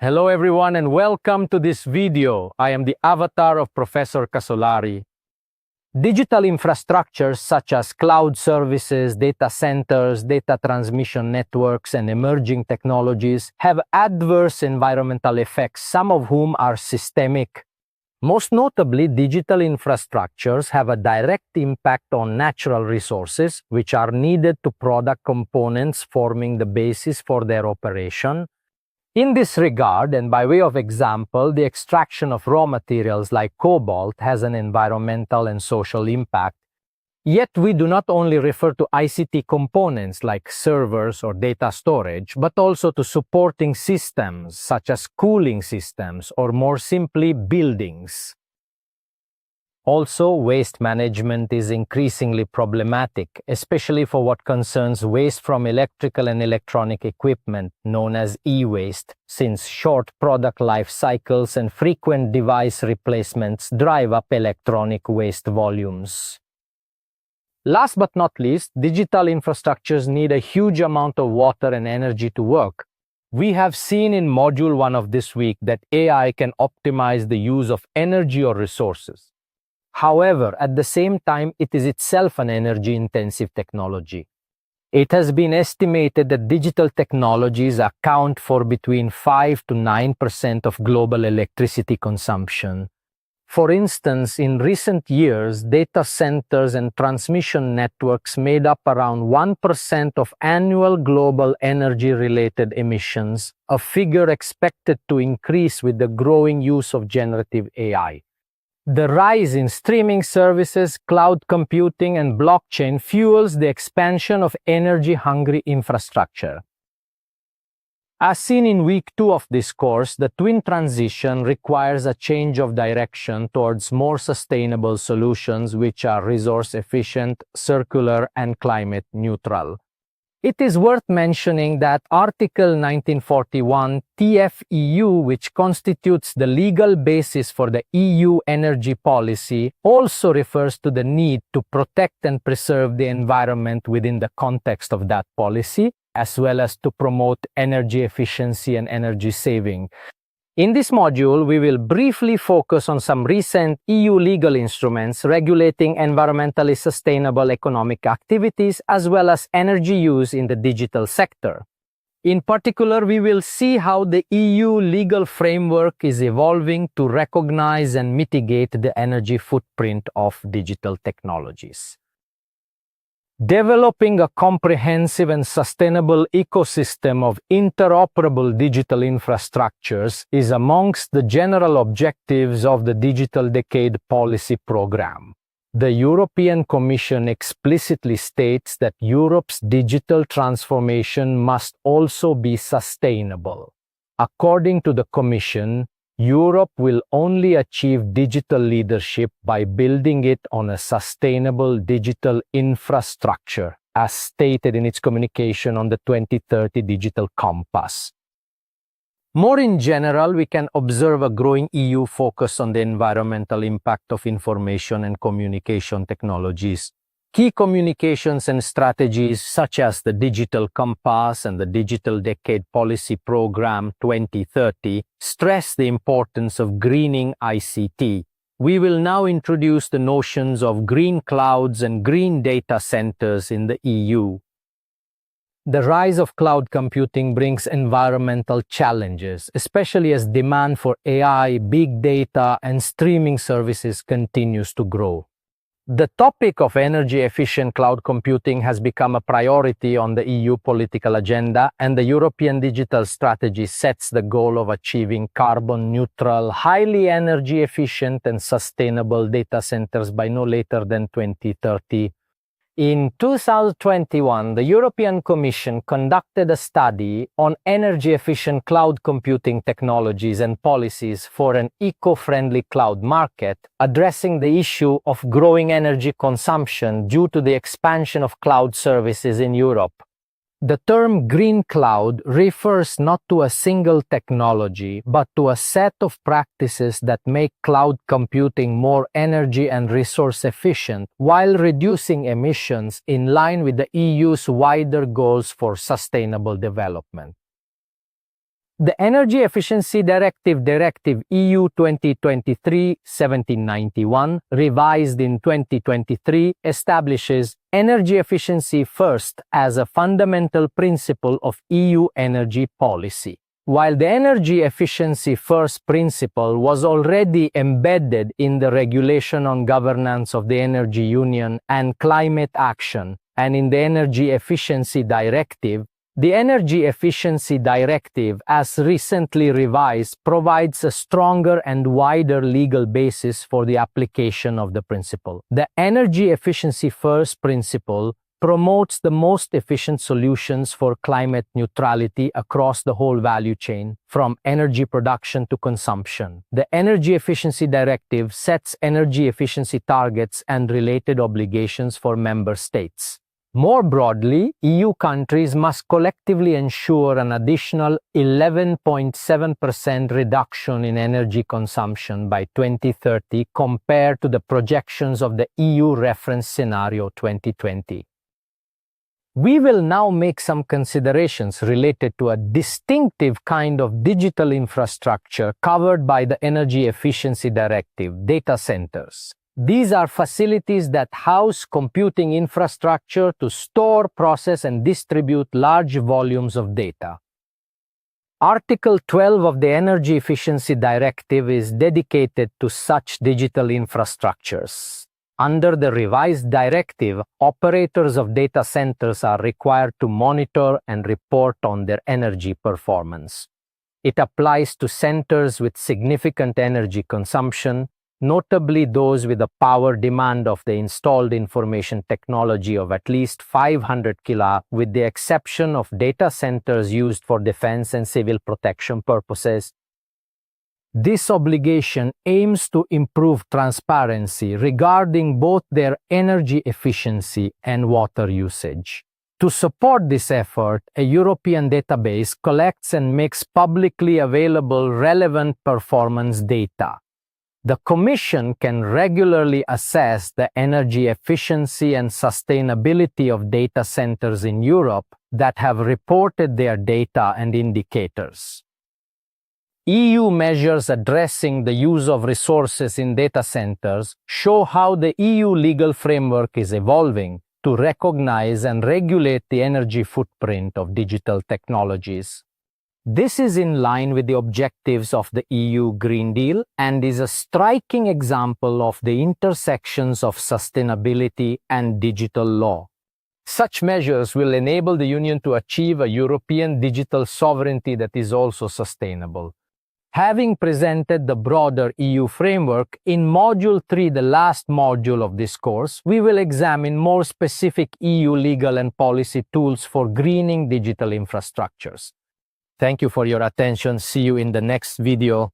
Hello everyone and welcome to this video. I am the avatar of Professor Casolari. Digital infrastructures such as cloud services, data centers, data transmission networks, and emerging technologies have adverse environmental effects, some of whom are systemic. Most notably, digital infrastructures have a direct impact on natural resources, which are needed to produce components forming the basis for their operation. In this regard, and by way of example, the extraction of raw materials like cobalt has an environmental and social impact. Yet we do not only refer to ICT components like servers or data storage, but also to supporting systems such as cooling systems or more simply buildings. Also, waste management is increasingly problematic, especially for what concerns waste from electrical and electronic equipment, known as e-waste, since short product life cycles and frequent device replacements drive up electronic waste volumes. Last but not least, digital infrastructures need a huge amount of water and energy to work. We have seen in Module 1 of this week that AI can optimize the use of energy or resources. However, at the same time, it is itself an energy-intensive technology. It has been estimated that digital technologies account for between 5 to 9% of global electricity consumption. For instance, in recent years, data centers and transmission networks made up around 1% of annual global energy-related emissions, a figure expected to increase with the growing use of generative AI. The rise in streaming services, cloud computing, and blockchain fuels the expansion of energy-hungry infrastructure. As seen in week 2 of this course, the twin transition requires a change of direction towards more sustainable solutions which are resource-efficient, circular, and climate-neutral. It is worth mentioning that Article 1941 TFEU, which constitutes the legal basis for the EU energy policy, also refers to the need to protect and preserve the environment within the context of that policy, as well as to promote energy efficiency and energy saving. In this module, we will briefly focus on some recent EU legal instruments regulating environmentally sustainable economic activities as well as energy use in the digital sector. In particular, we will see how the EU legal framework is evolving to recognize and mitigate the energy footprint of digital technologies. Developing a comprehensive and sustainable ecosystem of interoperable digital infrastructures is amongst the general objectives of the Digital Decade Policy Program. The European Commission explicitly states that Europe's digital transformation must also be sustainable. According to the Commission, Europe will only achieve digital leadership by building it on a sustainable digital infrastructure, as stated in its communication on the 2030 Digital Compass. More in general, we can observe a growing EU focus on the environmental impact of information and communication technologies. Key communications and strategies such as the Digital Compass and the Digital Decade Policy Program 2030 stress the importance of greening ICT. We will now introduce the notions of green clouds and green data centers in the EU. The rise of cloud computing brings environmental challenges, especially as demand for AI, big data, and streaming services continues to grow. The topic of energy-efficient cloud computing has become a priority on the EU political agenda, and the European Digital Strategy sets the goal of achieving carbon-neutral, highly energy-efficient and sustainable data centers by no later than 2030. In 2021, the European Commission conducted a study on energy-efficient cloud computing technologies and policies for an eco-friendly cloud market, addressing the issue of growing energy consumption due to the expansion of cloud services in Europe. The term green cloud refers not to a single technology, but to a set of practices that make cloud computing more energy and resource efficient while reducing emissions in line with the EU's wider goals for sustainable development. The Energy Efficiency Directive, Directive EU 2023-1791, revised in 2023, establishes energy efficiency first as a fundamental principle of EU energy policy. While the energy efficiency first principle was already embedded in the Regulation on Governance of the Energy Union and Climate Action and in the Energy Efficiency Directive, the Energy Efficiency Directive, as recently revised, provides a stronger and wider legal basis for the application of the principle. The Energy Efficiency First principle promotes the most efficient solutions for climate neutrality across the whole value chain, from energy production to consumption. The Energy Efficiency Directive sets energy efficiency targets and related obligations for member states. More broadly, EU countries must collectively ensure an additional 11.7% reduction in energy consumption by 2030 compared to the projections of the EU reference scenario 2020. We will now make some considerations related to a distinctive kind of digital infrastructure covered by the Energy Efficiency Directive, data centers. These are facilities that house computing infrastructure to store, process, and distribute large volumes of data. Article 12 of the Energy Efficiency Directive is dedicated to such digital infrastructures. Under the revised directive, operators of data centers are required to monitor and report on their energy performance. It applies to centers with significant energy consumption, notably those with a power demand of the installed information technology of at least 500 kW, with the exception of data centers used for defense and civil protection purposes. This obligation aims to improve transparency regarding both their energy efficiency and water usage. To support this effort, a European database collects and makes publicly available relevant performance data. The Commission can regularly assess the energy efficiency and sustainability of data centers in Europe that have reported their data and indicators. EU measures addressing the use of resources in data centers show how the EU legal framework is evolving to recognize and regulate the energy footprint of digital technologies. This is in line with the objectives of the EU Green Deal and is a striking example of the intersections of sustainability and digital law. Such measures will enable the Union to achieve a European digital sovereignty that is also sustainable. Having presented the broader EU framework, in Module 3, the last module of this course, we will examine more specific EU legal and policy tools for greening digital infrastructures. Thank you for your attention. See you in the next video.